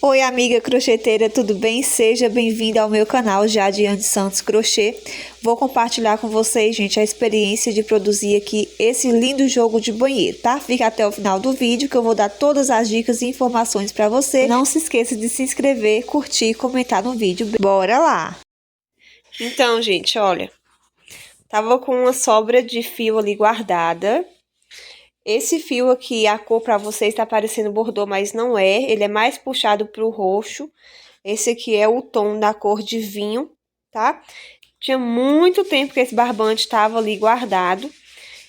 Oi, amiga crocheteira, tudo bem? Seja bem-vinda ao meu canal Jadiane Santos Crochê. Vou compartilhar com vocês, gente, a experiência de produzir aqui esse lindo jogo de banheiro, tá? Fica até o final do vídeo que eu vou dar todas as dicas e informações para você. Não se esqueça de se inscrever, curtir e comentar no vídeo. Bora lá! Então, gente, olha, tava com uma sobra de fio ali guardada. Esse fio aqui, a cor para vocês tá parecendo bordô, mas não é. Ele é mais puxado pro roxo. Esse aqui é o tom da cor de vinho, tá? Tinha muito tempo que esse barbante estava ali guardado.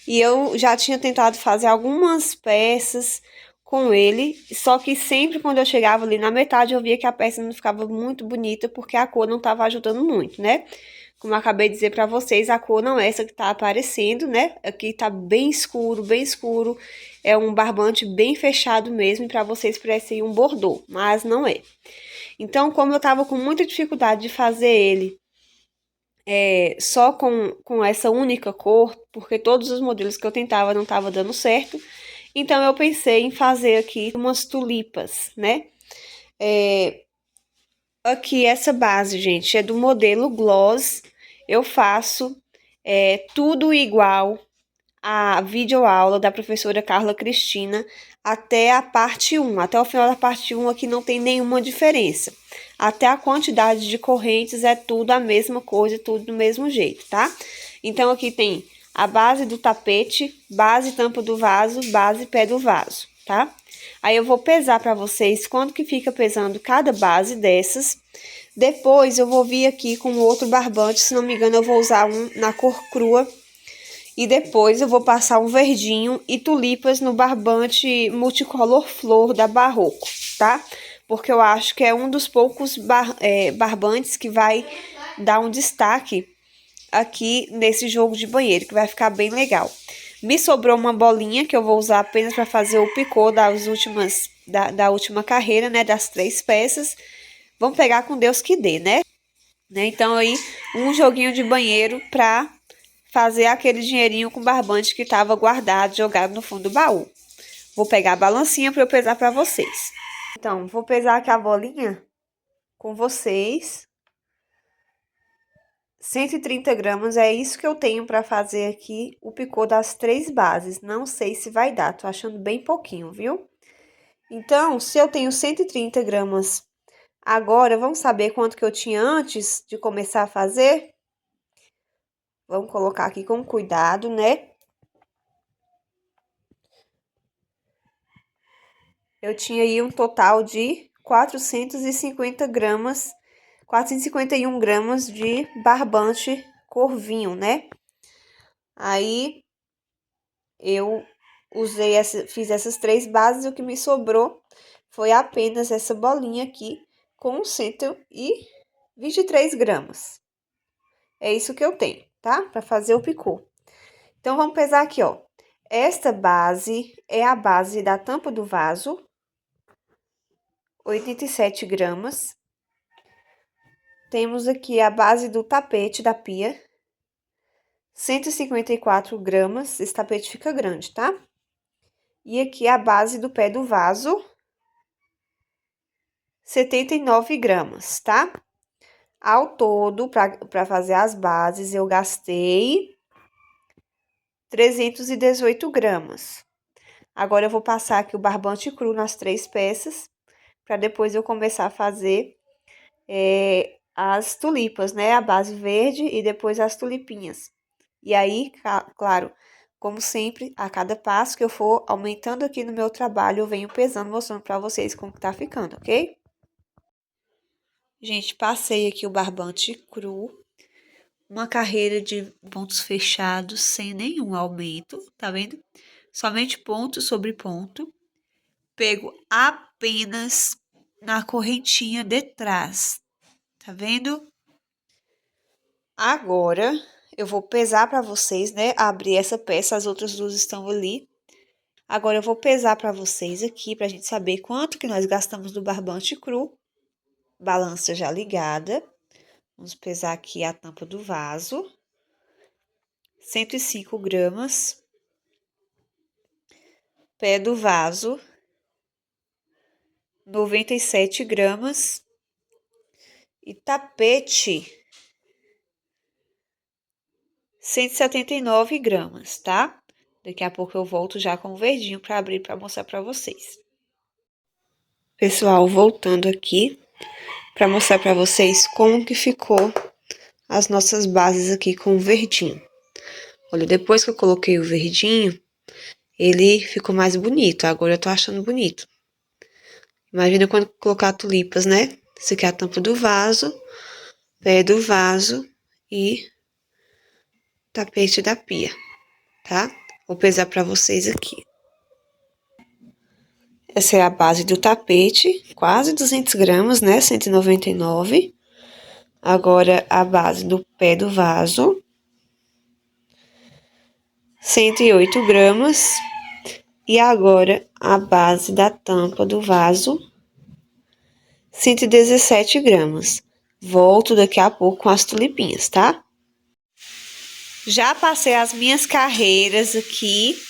E eu já tinha tentado fazer algumas peças com ele. Só que sempre quando eu chegava ali na metade, eu via que a peça não ficava muito bonita, porque a cor não estava ajudando muito, né? Como eu acabei de dizer para vocês, a cor não é essa que tá aparecendo, né? Aqui tá bem escuro, bem escuro. É um barbante bem fechado mesmo, para vocês parecer um bordô, mas não é. Então, como eu tava com muita dificuldade de fazer ele só com essa única cor, porque todos os modelos que eu tentava não tava dando certo, então eu pensei em fazer aqui umas tulipas, né? Aqui essa base, gente, é do modelo Gloss. Eu faço tudo igual a videoaula da professora Carla Cristina até a parte 1. Até o final da parte 1 aqui não tem nenhuma diferença. Até a quantidade de correntes é tudo a mesma coisa, tudo do mesmo jeito, tá? Então aqui tem a base do tapete, base tampa do vaso, base pé do vaso, tá? Aí eu vou pesar para vocês quanto que fica pesando cada base dessas. Depois eu vou vir aqui com outro barbante, se não me engano eu vou usar um na cor crua. E depois eu vou passar um verdinho e tulipas no barbante multicolor flor da Barroco, tá? Porque eu acho que é um dos poucos barbantes que vai dar um destaque aqui nesse jogo de banheiro, que vai ficar bem legal. Me sobrou uma bolinha que eu vou usar apenas para fazer o picô da última carreira, né? Das 3 peças. Vamos pegar com Deus que dê, né? Então aí, um joguinho de banheiro para fazer aquele dinheirinho com barbante que estava guardado, jogado no fundo do baú. Vou pegar a balancinha para eu pesar para vocês. Então, vou pesar aqui a bolinha com vocês. 130 gramas, é isso que eu tenho para fazer aqui o picô das 3 bases. Não sei se vai dar, tô achando bem pouquinho, viu? Então, se eu tenho 130 gramas agora, vamos saber quanto que eu tinha antes de começar a fazer? Vamos colocar aqui com cuidado, né? Eu tinha aí um total de 450 gramas, 451 gramas de barbante cor vinho, né? Aí, eu fiz essas 3 bases, o que me sobrou foi apenas essa bolinha aqui com 123 gramas. É isso que eu tenho, tá? Para fazer o picô. Então, vamos pesar aqui, ó. Esta base é a base da tampa do vaso, 87 gramas. Temos aqui a base do tapete da pia, 154 gramas. Esse tapete fica grande, tá? E aqui a base do pé do vaso, 79 gramas, tá? Ao todo, para fazer as bases, eu gastei 318 gramas. Agora, eu vou passar aqui o barbante cru nas 3 peças, para depois eu começar a fazer as tulipas, né? A base verde e depois as tulipinhas. E aí, claro, como sempre, a cada passo que eu for aumentando aqui no meu trabalho, eu venho pesando, mostrando para vocês como que tá ficando, ok? Gente, passei aqui o barbante cru, uma carreira de pontos fechados, sem nenhum aumento, tá vendo? Somente ponto sobre ponto. Pego apenas na correntinha de trás, tá vendo? Agora, eu vou pesar para vocês, né? Abrir essa peça, as outras duas estão ali. Agora, eu vou pesar para vocês aqui, pra gente saber quanto que nós gastamos do barbante cru. Balança já ligada. Vamos pesar aqui a tampa do vaso. 105 gramas. Pé do vaso. 97 gramas. E tapete, 179 gramas, tá? Daqui a pouco eu volto já com o verdinho para abrir para mostrar para vocês. Pessoal, voltando aqui para mostrar para vocês como que ficou as nossas bases aqui com o verdinho. Olha, depois que eu coloquei o verdinho, ele ficou mais bonito. Agora eu tô achando bonito. Imagina quando colocar tulipas, né? Essa aqui é a tampa do vaso, pé do vaso e tapete da pia, tá? Vou pesar para vocês aqui. Essa é a base do tapete, quase 200 gramas, né? 199. Agora, a base do pé do vaso, 108 gramas. E agora, a base da tampa do vaso, 117 gramas. Volto daqui a pouco com as tulipinhas, tá? Já passei as minhas carreiras aqui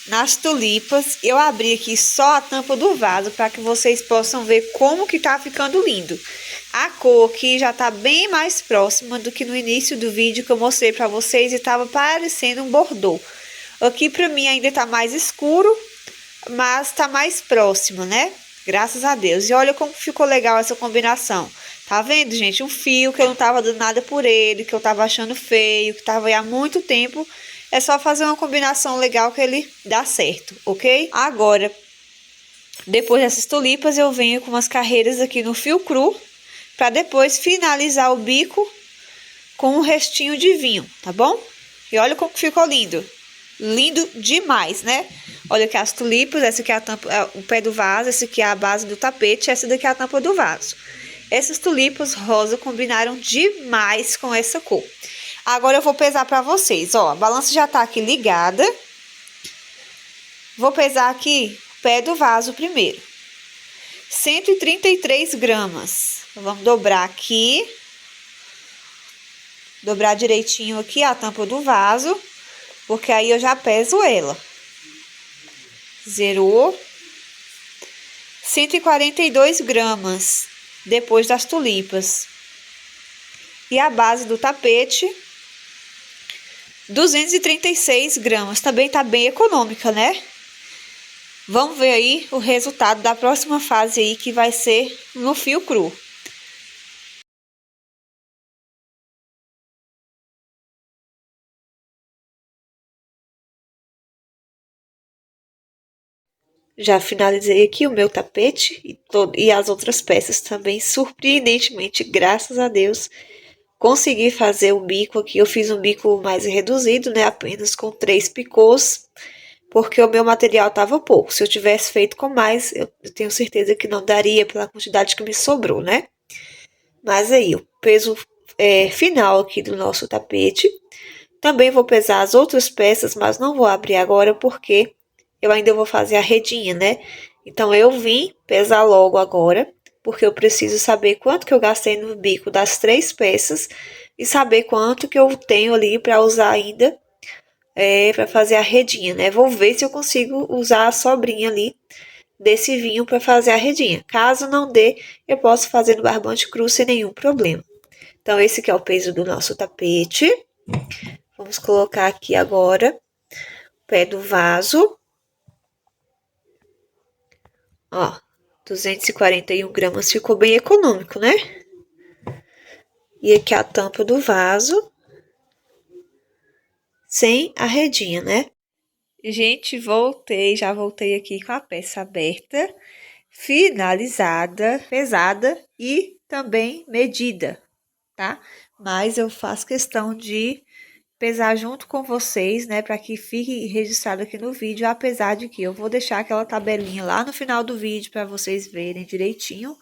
nas tulipas. Eu abri aqui só a tampa do vaso para que vocês possam ver como que tá ficando lindo. A cor aqui já tá bem mais próxima do que no início do vídeo que eu mostrei para vocês e tava parecendo um bordô. Aqui para mim ainda tá mais escuro, mas tá mais próximo, né? Graças a Deus. E olha como ficou legal essa combinação. Tá vendo, gente? Um fio que eu não tava dando nada por ele, que eu tava achando feio, que tava aí há muito tempo. É só fazer uma combinação legal que ele dá certo, ok? Agora, depois dessas tulipas, eu venho com umas carreiras aqui no fio cru, para depois finalizar o bico com um restinho de vinho, tá bom? E olha como ficou lindo. Lindo demais, né? Olha aqui as tulipas, essa aqui é a tampa, o pé do vaso, essa aqui é a base do tapete, essa daqui é a tampa do vaso. Essas tulipas rosa combinaram demais com essa cor. Agora eu vou pesar para vocês, ó, a balança já tá aqui ligada. Vou pesar aqui o pé do vaso primeiro. 133 gramas. Vamos dobrar aqui. Dobrar direitinho aqui a tampa do vaso, porque aí eu já peso ela. Zerou. 142 gramas, depois das tulipas. E a base do tapete, 236 gramas. Também tá bem econômica, né? Vamos ver aí o resultado da próxima fase aí, que vai ser no fio cru. Já finalizei aqui o meu tapete e as outras peças também. Surpreendentemente, graças a Deus, consegui fazer o bico aqui. Eu fiz um bico mais reduzido, né? Apenas com 3 picôs, porque o meu material estava pouco. Se eu tivesse feito com mais, eu tenho certeza que não daria pela quantidade que me sobrou, né? Mas aí, o peso final aqui do nosso tapete. Também vou pesar as outras peças, mas não vou abrir agora porque eu ainda vou fazer a redinha, né? Então, eu vim pesar logo agora, porque eu preciso saber quanto que eu gastei no bico das 3 peças e saber quanto que eu tenho ali para usar ainda para fazer a redinha, né? Vou ver se eu consigo usar a sobrinha ali desse vinho para fazer a redinha. Caso não dê, eu posso fazer no barbante cru sem nenhum problema. Então, esse aqui é o peso do nosso tapete. Vamos colocar aqui agora o pé do vaso. Ó, 241 gramas, ficou bem econômico, né? E aqui a tampa do vaso, sem a redinha, né? Gente, já voltei aqui com a peça aberta, finalizada, pesada e também medida, tá? Mas eu faço questão de pesar junto com vocês, né, para que fique registrado aqui no vídeo, apesar de que eu vou deixar aquela tabelinha lá no final do vídeo para vocês verem direitinho,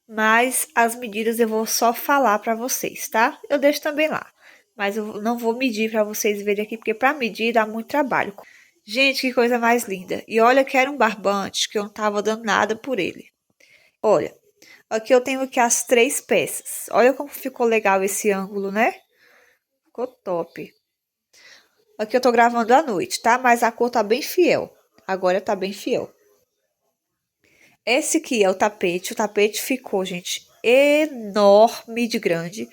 mas as medidas eu vou só falar para vocês, tá? Eu deixo também lá, mas eu não vou medir para vocês verem aqui, porque para medir dá muito trabalho. Gente, que coisa mais linda! E olha que era um barbante, que eu não tava dando nada por ele. Olha, aqui eu tenho aqui as 3 peças. Olha como ficou legal esse ângulo, né? Ficou top. Aqui eu tô gravando à noite, tá? Mas a cor tá bem fiel. Agora tá bem fiel. Esse aqui é o tapete ficou, gente, enorme de grande.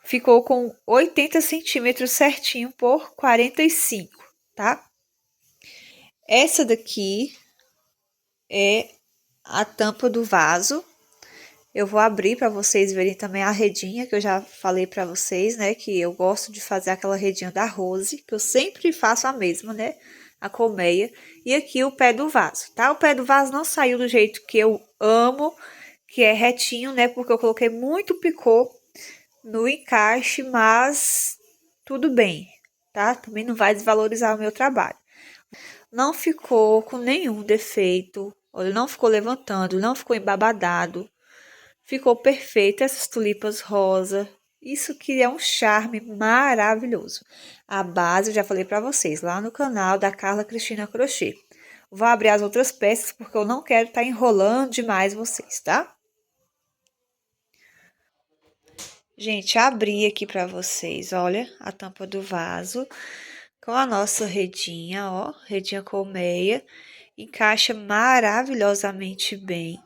Ficou com 80 centímetros certinho por 45, tá? Essa daqui é a tampa do vaso. Eu vou abrir para vocês verem também a redinha que eu já falei para vocês, né? Que eu gosto de fazer aquela redinha da Rose, que eu sempre faço a mesma, né? A colmeia. E aqui o pé do vaso, tá? O pé do vaso não saiu do jeito que eu amo, que é retinho, né? Porque eu coloquei muito picô no encaixe, mas tudo bem, tá? Também não vai desvalorizar o meu trabalho. Não ficou com nenhum defeito, olha, não ficou levantando, não ficou embabadado. Ficou perfeito essas tulipas rosa. Isso que é um charme maravilhoso. A base eu já falei para vocês lá no canal da Carla Cristina Crochê. Vou abrir as outras peças porque eu não quero estar enrolando demais vocês, tá? Gente, abri aqui para vocês, olha, a tampa do vaso com a nossa redinha, ó, redinha colmeia. Encaixa maravilhosamente bem.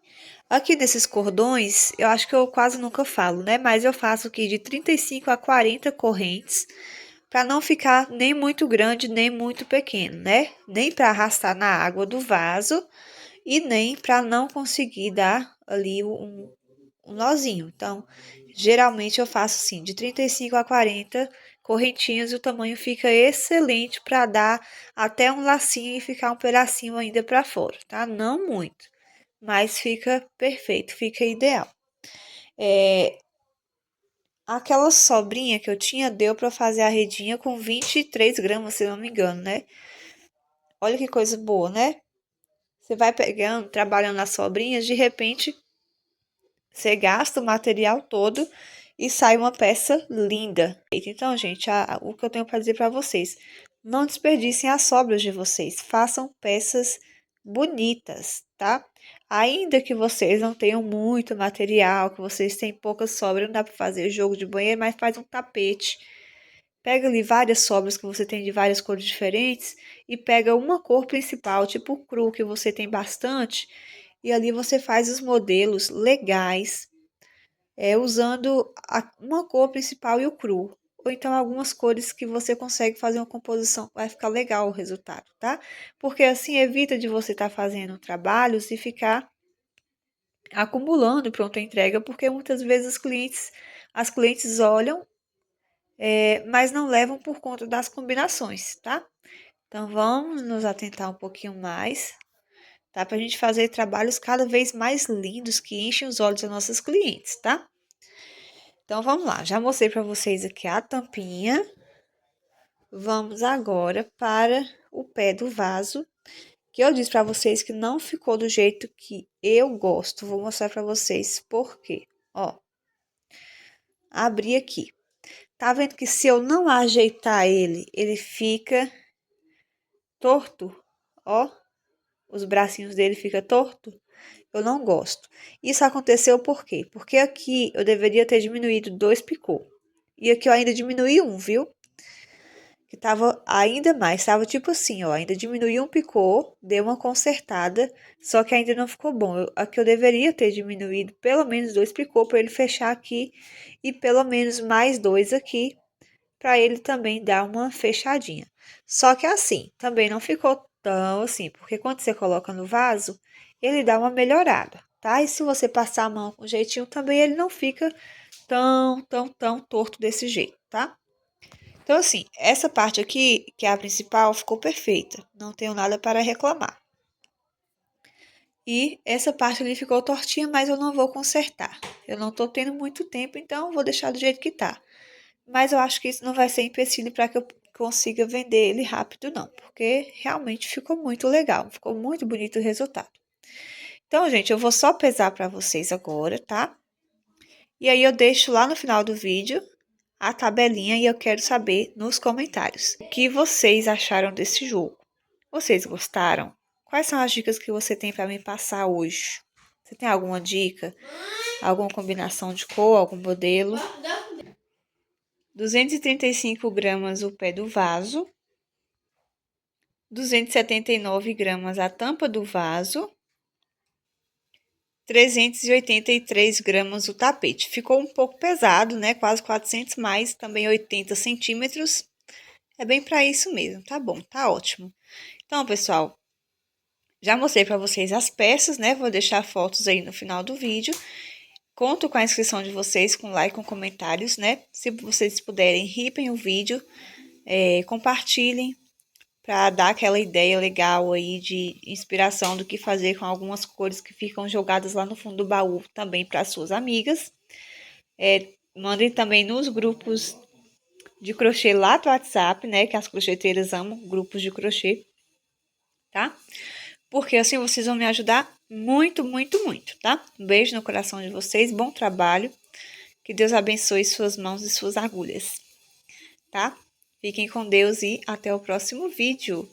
Aqui nesses cordões, eu acho que eu quase nunca falo, né? Mas eu faço aqui de 35 a 40 correntes, para não ficar nem muito grande, nem muito pequeno, né? Nem para arrastar na água do vaso e nem para não conseguir dar ali um nozinho. Então, geralmente eu faço assim, de 35 a 40 correntinhas e o tamanho fica excelente para dar até um lacinho e ficar um pedacinho ainda para fora, tá? Não muito, mas fica perfeito, fica ideal. Aquela sobrinha que eu tinha deu para fazer a redinha com 23 gramas, se não me engano, né? Olha que coisa boa, né? Você vai pegando, trabalhando nas sobrinhas, de repente você gasta o material todo e sai uma peça linda. Então, gente, o que eu tenho para dizer para vocês, não desperdicem as sobras de vocês, façam peças bonitas, tá? Ainda que vocês não tenham muito material, que vocês têm pouca sobra, não dá para fazer jogo de banheiro, mas faz um tapete. Pega ali várias sobras que você tem de várias cores diferentes e pega uma cor principal, tipo o cru, que você tem bastante, e ali você faz os modelos legais, usando uma cor principal e o cru. Ou então algumas cores que você consegue fazer uma composição, vai ficar legal o resultado, tá? Porque assim evita de você estar fazendo trabalhos e ficar acumulando pronta entrega, porque muitas vezes as clientes olham, mas não levam por conta das combinações, tá? Então vamos nos atentar um pouquinho mais, tá? Para a gente fazer trabalhos cada vez mais lindos que enchem os olhos das nossas clientes, tá? Então vamos lá, já mostrei para vocês aqui a tampinha. Vamos agora para o pé do vaso, que eu disse para vocês que não ficou do jeito que eu gosto. Vou mostrar para vocês por quê. Ó, abri aqui. Tá vendo que se eu não ajeitar ele, ele fica torto? Ó, os bracinhos dele fica torto. Eu não gosto. Isso aconteceu por quê? Porque aqui eu deveria ter diminuído 2 picô. E aqui eu ainda diminui um, viu? Que tava ainda mais, tava tipo assim, ó, ainda diminui um picô, deu uma consertada, só que ainda não ficou bom. Aqui eu deveria ter diminuído pelo menos 2 picô para ele fechar aqui e pelo menos mais 2 aqui para ele também dar uma fechadinha. Só que assim, também não ficou tão assim, porque quando você coloca no vaso, ele dá uma melhorada, tá? E se você passar a mão com jeitinho, também ele não fica tão torto desse jeito, tá? Então, assim, essa parte aqui, que é a principal, ficou perfeita. Não tenho nada para reclamar. E essa parte ali ficou tortinha, mas eu não vou consertar. Eu não tô tendo muito tempo, então vou deixar do jeito que tá. Mas eu acho que isso não vai ser empecilho para que eu consiga vender ele rápido, não. Porque realmente ficou muito legal. Ficou muito bonito o resultado. Então, gente, eu vou só pesar para vocês agora, tá? E aí eu deixo lá no final do vídeo a tabelinha e eu quero saber nos comentários o que vocês acharam desse jogo. Vocês gostaram? Quais são as dicas que você tem para me passar hoje? Você tem alguma dica? Alguma combinação de cor, algum modelo? 235 gramas o pé do vaso. 279 gramas a tampa do vaso. 383 gramas o tapete. Ficou um pouco pesado, né? Quase 400, mais também 80 centímetros. É bem para isso mesmo, tá bom, tá ótimo. Então, pessoal, já mostrei para vocês as peças, né? Vou deixar fotos aí no final do vídeo. Conto com a inscrição de vocês, com like, com comentários, né? Se vocês puderem, ripem o vídeo, compartilhem, para dar aquela ideia legal aí de inspiração do que fazer com algumas cores que ficam jogadas lá no fundo do baú também para suas amigas. Mandem também nos grupos de crochê lá do WhatsApp, né? Que as crocheteiras amam grupos de crochê, tá? Porque assim vocês vão me ajudar muito, muito, muito, tá? Um beijo no coração de vocês, bom trabalho. Que Deus abençoe suas mãos e suas agulhas, tá? Fiquem com Deus e até o próximo vídeo.